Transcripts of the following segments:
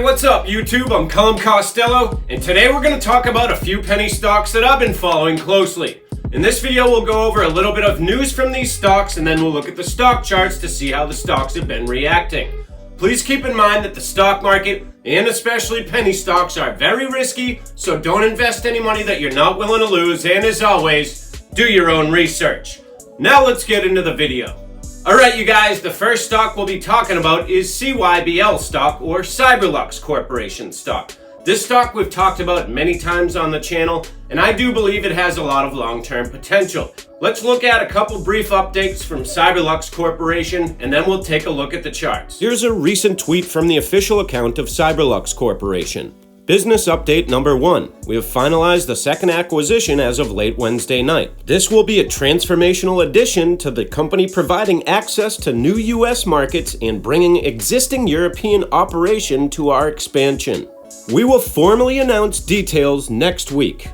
what's up YouTube? I'm Cullum Costello, and today we're going to talk about a few penny stocks that I've been following closely. In this video we'll go over a little bit of news from these stocks, and then we'll look at the stock charts to see how the stocks have been reacting. Please keep in mind that the stock market, and especially penny stocks, are very risky, so don't invest any money that you're not willing to lose, and as always, do your own research. Now let's get into the video. Alright you guys, the first stock we'll be talking about is CYBL stock, or CYBL Corporation stock. This stock we've talked about many times on the channel, and I do believe it has a lot of long-term potential. Let's look at a couple brief updates from CYBL Corporation, and then we'll take a look at the charts. Here's a recent tweet from the official account of CYBL Corporation. Business update number 1. We have finalized the second acquisition as of late Wednesday night. This will be a transformational addition to the company, providing access to new US markets and bringing existing European operation to our expansion. We will formally announce details next week.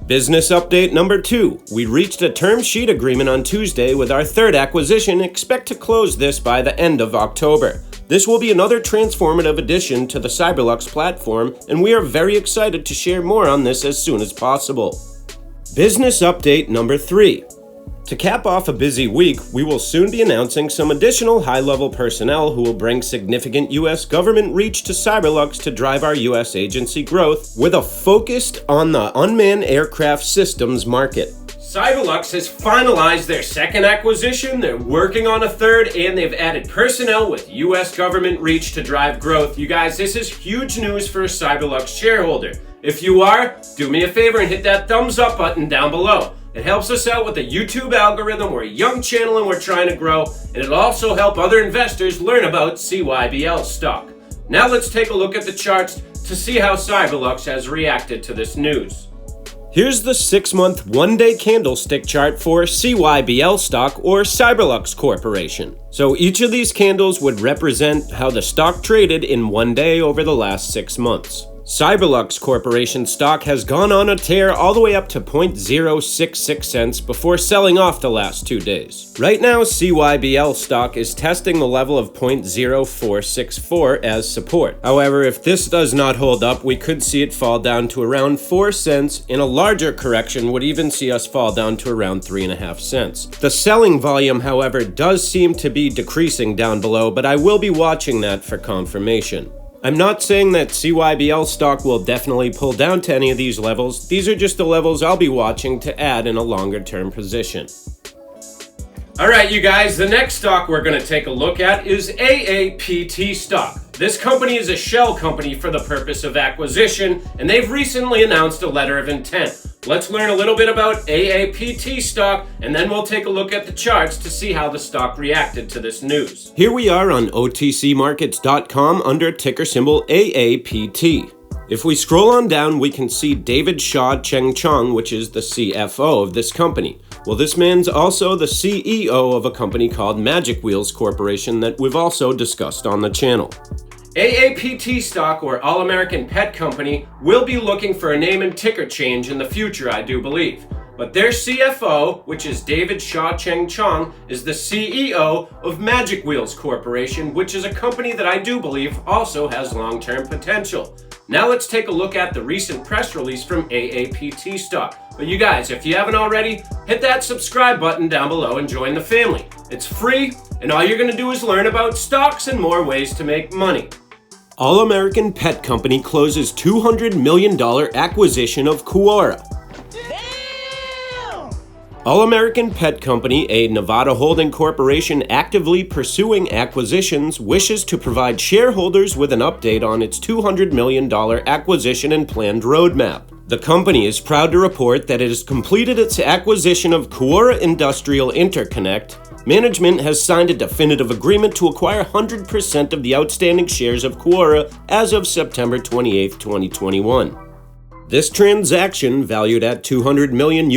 Business update number 2. We reached a term sheet agreement on Tuesday with our third acquisition and expect to close this by the end of October. This will be another transformative addition to the CYBL platform, and we are very excited to share more on this as soon as possible. Business update number 3. To cap off a busy week, we will soon be announcing some additional high-level personnel who will bring significant US government reach to CYBL to drive our US agency growth, with a focus on the unmanned aircraft systems market. CYBL has finalized their second acquisition, they're working on a third, and they've added personnel with US government reach to drive growth. You guys, this is huge news for a CYBL shareholder. If you are, do me a favor and hit that thumbs up button down below. It helps us out with the YouTube algorithm. We're a young channel and we're trying to grow, and it'll also help other investors learn about CYBL stock. Now let's take a look at the charts to see how CYBL has reacted to this news. Here's the 6-month, 1-day candlestick chart for CYBL stock, or CYBL Corporation. So each of these candles would represent how the stock traded in 1 day over the last 6 months. CYBL Corporation stock has gone on a tear all the way up to 0.066 cents before selling off the last 2 days. Right now, CYBL stock is testing the level of 0.0464 as support. However, if this does not hold up, we could see it fall down to around 4 cents, and a larger correction would even see us fall down to around 3.5 cents. The selling volume, however, does seem to be decreasing down below, but I will be watching that for confirmation. I'm not saying that CYBL stock will definitely pull down to any of these levels. These are just the levels I'll be watching to add in a longer term position. Alright you guys, the next stock we're going to take a look at is AAPT stock. This company is a shell company for the purpose of acquisition, and they've recently announced a letter of intent. Let's learn a little bit about AAPT stock, and then we'll take a look at the charts to see how the stock reacted to this news. Here we are on OTCmarkets.com under ticker symbol AAPT. If we scroll on down, we can see David Shaw Cheng Chong, which is the CFO of this company. Well, this man's also the CEO of a company called MJWL Corporation that we've also discussed on the channel. AAPT stock, or All American Pet Company, will be looking for a name and ticker change in the future, I do believe. But their CFO, which is David Shaw Cheng Chong, is the CEO of MJWL Corporation, which is a company that I do believe also has long-term potential. Now let's take a look at the recent press release from AAPT stock. But you guys, if you haven't already, hit that subscribe button down below and join the family. It's free, and all you're going to do is learn about stocks and more ways to make money. All American Pet Company closes $200 million acquisition of Quora. All American Pet Company, a Nevada holding corporation actively pursuing acquisitions, wishes to provide shareholders with an update on its $200 million acquisition and planned roadmap. The company is proud to report that it has completed its acquisition of Quora Industrial Interconnect. Management has signed a definitive agreement to acquire 100% of the outstanding shares of Quora as of September 28, 2021. This transaction, valued at $200 million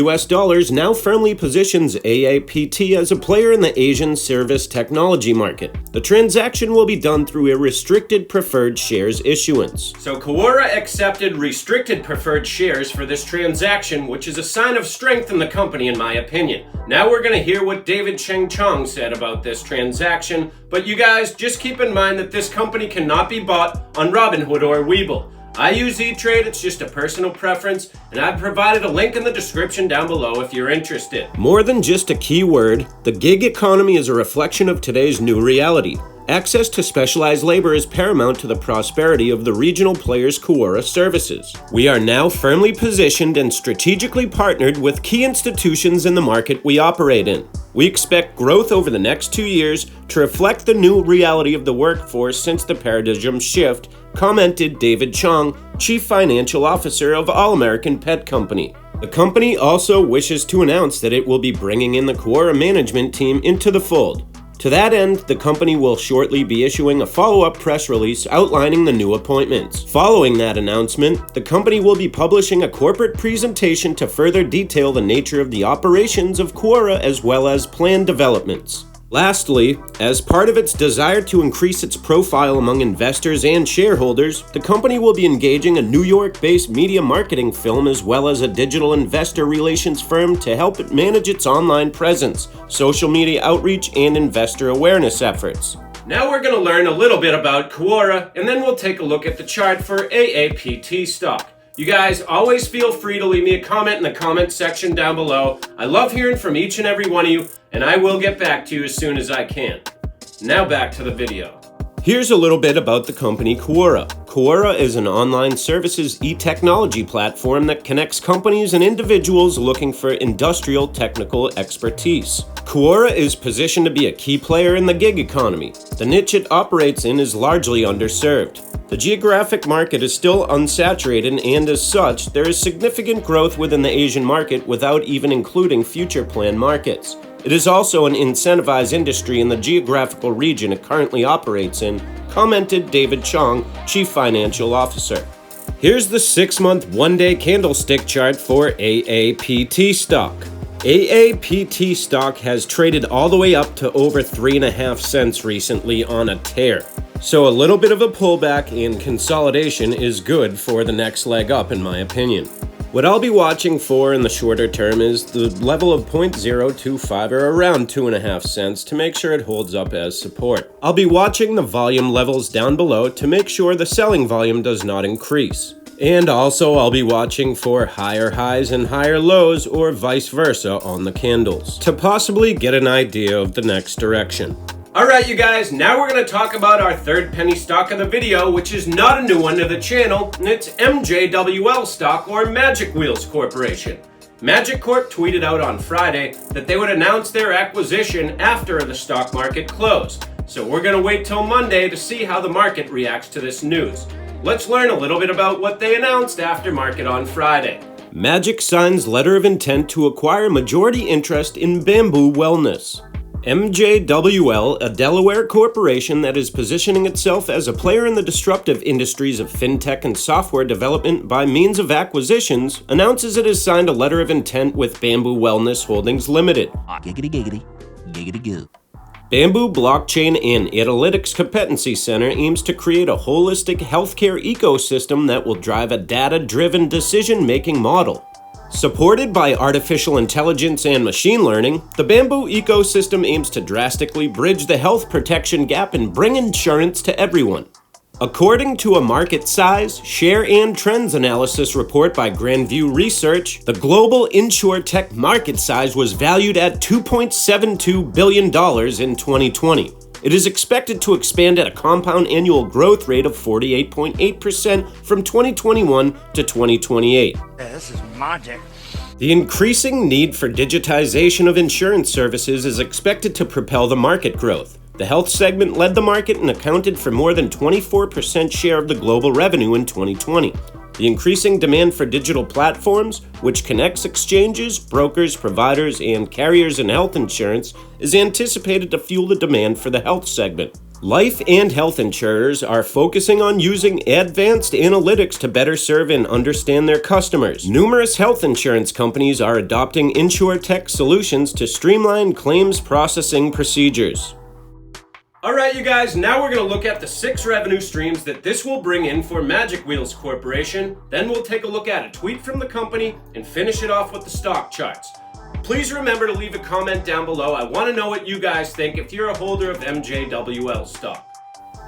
now firmly positions AAPT as a player in the Asian service technology market. The transaction will be done through a restricted preferred shares issuance. So Quora accepted restricted preferred shares for this transaction, which is a sign of strength in the company in my opinion. Now we're going to hear what David Cheng Chong said about this transaction, but you guys just keep in mind that this company cannot be bought on Robinhood or Webull. I use E-Trade, it's just a personal preference, and I've provided a link in the description down below if you're interested. More than just a keyword, the gig economy is a reflection of today's new reality. Access to specialized labor is paramount to the prosperity of the regional players' Quora services. We are now firmly positioned and strategically partnered with key institutions in the market we operate in. We expect growth over the next 2 years to reflect the new reality of the workforce since the paradigm shift, commented David Chong, Chief Financial Officer of All American Pet Company. The company also wishes to announce that it will be bringing in the Quora management team into the fold. To that end, the company will shortly be issuing a follow-up press release outlining the new appointments. Following that announcement, the company will be publishing a corporate presentation to further detail the nature of the operations of Quora as well as planned developments. Lastly, as part of its desire to increase its profile among investors and shareholders, the company will be engaging a New York-based media marketing firm as well as a digital investor relations firm to help it manage its online presence, social media outreach, and investor awareness efforts. Now we're going to learn a little bit about Quora, and then we'll take a look at the chart for AAPT stock. You guys always feel free to leave me a comment in the comment section down below. I love hearing from each and every one of you, and I will get back to you as soon as I can. Now back to the video. Here's a little bit about the company Quora. Quora is an online services e-technology platform that connects companies and individuals looking for industrial technical expertise. Quora is positioned to be a key player in the gig economy. The niche it operates in is largely underserved. The geographic market is still unsaturated, and as such, there is significant growth within the Asian market without even including future planned markets. It is also an incentivized industry in the geographical region it currently operates in, commented David Chong, Chief Financial Officer. Here's the 6-month, 1-day candlestick chart for AAPT stock. AAPT stock has traded all the way up to over 3.5 cents recently on a tear. So a little bit of a pullback and consolidation is good for the next leg up in my opinion. What I'll be watching for in the shorter term is the level of 0.025 or around 2.5 cents to make sure it holds up as support. I'll be watching the volume levels down below to make sure the selling volume does not increase. And also I'll be watching for higher highs and higher lows or vice versa on the candles to possibly get an idea of the next direction. Alright you guys, now we're going to talk about our third penny stock of the video, which is not a new one to the channel, and it's MJWL stock or Magic Wheels Corporation. Magic Corp tweeted out on Friday that they would announce their acquisition after the stock market closed. So we're going to wait till Monday to see how the market reacts to this news. Let's learn a little bit about what they announced after market on Friday. Magic signs letter of intent to acquire majority interest in Bamboo Wellness. MJWL, a Delaware corporation that is positioning itself as a player in the disruptive industries of fintech and software development by means of acquisitions, announces it has signed a letter of intent with Bamboo Wellness Holdings Limited. Giggity giggity, giggity goo. Bamboo Blockchain and Analytics Competency Center aims to create a holistic healthcare ecosystem that will drive a data-driven decision-making model. Supported by artificial intelligence and machine learning, the Bamboo ecosystem aims to drastically bridge the health protection gap and bring insurance to everyone. According to a market size, share, and trends analysis report by Grandview Research, the global insurtech market size was valued at $2.72 billion in 2020. It is expected to expand at a compound annual growth rate of 48.8% from 2021 to 2028. This is magic. The increasing need for digitization of insurance services is expected to propel the market growth. The health segment led the market and accounted for more than 24% share of the global revenue in 2020. The increasing demand for digital platforms, which connects exchanges, brokers, providers, and carriers in health insurance, is anticipated to fuel the demand for the health segment. Life and health insurers are focusing on using advanced analytics to better serve and understand their customers. Numerous health insurance companies are adopting InsurTech solutions to streamline claims processing procedures. Alright you guys, now we're going to look at the 6 revenue streams that this will bring in for Magic Wheels Corporation. Then we'll take a look at a tweet from the company and finish it off with the stock charts. Please remember to leave a comment down below. I want to know what you guys think if you're a holder of MJWL stock.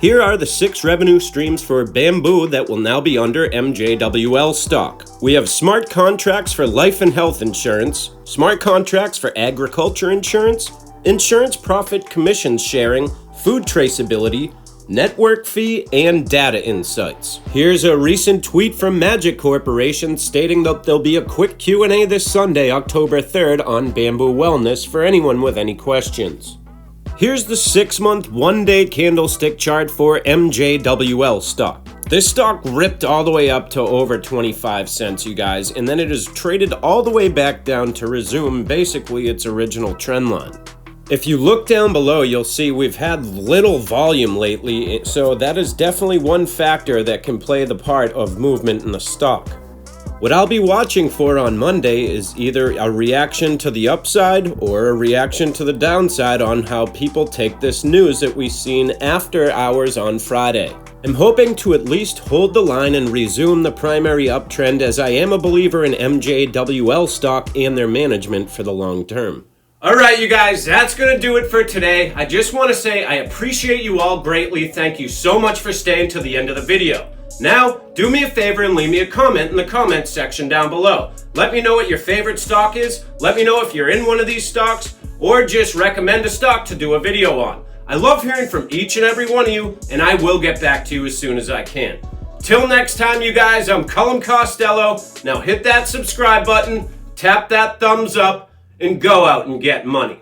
Here are the 6 revenue streams for Bamboo that will now be under MJWL stock. We have smart contracts for life and health insurance, smart contracts for agriculture insurance, insurance profit commissions sharing, food traceability, network fee, and data insights. Here's a recent tweet from Magic Corporation stating that there'll be a quick Q&A this Sunday, October 3rd on Bamboo Wellness for anyone with any questions. Here's the 6-month, 1-day candlestick chart for MJWL stock. This stock ripped all the way up to over 25 cents, you guys, and then it has traded all the way back down to resume basically its original trend line. If you look down below, you'll see we've had little volume lately, so that is definitely one factor that can play the part of movement in the stock. What I'll be watching for on Monday is either a reaction to the upside or a reaction to the downside on how people take this news that we've seen after hours on Friday. I'm hoping to at least hold the line and resume the primary uptrend, as I am a believer in MJWL stock and their management for the long term. Alright you guys, that's going to do it for today. I just want to say I appreciate you all greatly. Thank you so much for staying to the end of the video. Now, do me a favor and leave me a comment in the comments section down below. Let me know what your favorite stock is, let me know if you're in one of these stocks, or just recommend a stock to do a video on. I love hearing from each and every one of you, and I will get back to you as soon as I can. Till next time you guys, I'm Cullum Costello. Now hit that subscribe button, tap that thumbs up, and go out and get money.